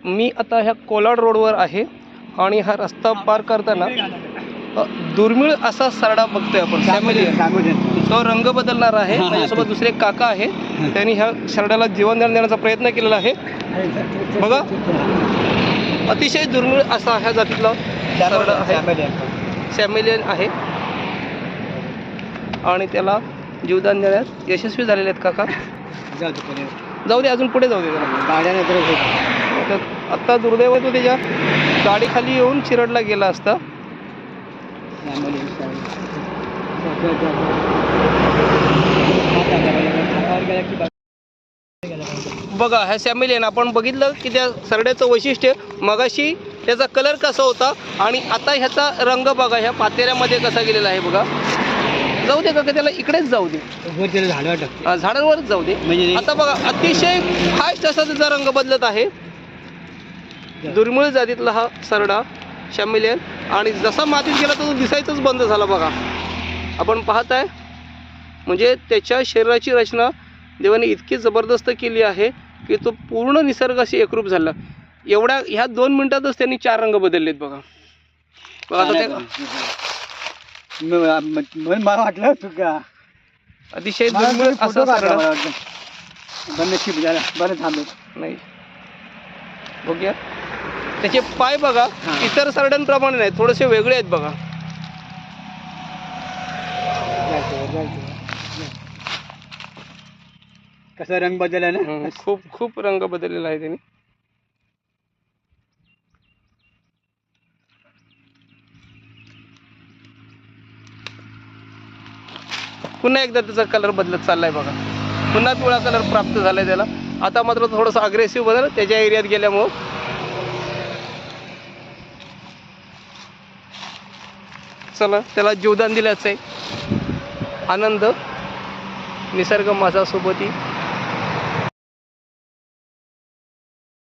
मी आता ह्या कोलाड रोडवर आहे आणि हा रस्ता पार करताना दुर्मिळ असा सरडा बघतोय आपण फॅमिली. तो रंग बदलणार आहे. माझ्यासोबत दुसरे काका आहे, त्यांनी ह्या सरड्याला जीवनदान देण्याचा प्रयत्न केलेला आहे. बघा, अतिशय दुर्मिळ असा ह्या जातीतला सरडा आहे, सॅमेलियन आहे आणि त्याला जीवदान देण्यात यशस्वी झालेले आहेत काका. जाऊ दे, अजून पुढे जाऊ दे त्याला. आत्ता दुर्दैव तो त्याच्या गाडीखाली येऊन चिरडला गेला असता. बघा, ह्या सॅमेलियन आपण बघितलं की त्या सरड्याचं वैशिष्ट्य मगाशी त्याचा कलर कसा होता आणि आता ह्याचा रंग बघा ह्या पातेऱ्यामध्ये कसा गेलेला आहे. बघा, जाऊ दे का त्याला इकडेच जाऊ दे, झाडांवरच जाऊ दे. आता बघा, अतिशय फास्ट असा त्याचा रंग बदलत आहे. दुर्मिळ जातीतला हा सरडा सॅमेलियन, आणि जसा मातीत गेला तर तो दिसायचंच बंद झाला. बघा, आपण पाहताय म्हणजे त्याच्या शरीराची रचना देवाने इतकी जबरदस्त केली आहे की तो पूर्ण निसर्गाशी एकरूप झाला. एवढ्या ह्या 2 मिनिटातच त्यांनी 4 रंग बदललेत. बघा बघा, आता मला वाटलं तुका अतिशय दुर्मिळ असा सरडा. बरं थांबे नाही, बघूया त्याचे पाय बघा, इतर सरड्यांप्रमाणे नाही, थोडेसे वेगळे आहेत. बघा, कसा रंग बदलला ना. खूप खूप रंग बदललेला आहे त्याने. पुन्हा एकदा त्याचा कलर बदलत चाललाय. बघा, पुन्हा पिवळा कलर प्राप्त झालाय त्याला. आता मात्र थोडंसं अग्रेसिव्ह बदल त्याच्या एरियात गेल्यामुळं. चला, त्याला जीवदान दिल्याचं आहे. आनंद निसर्ग माझ्यासोबती.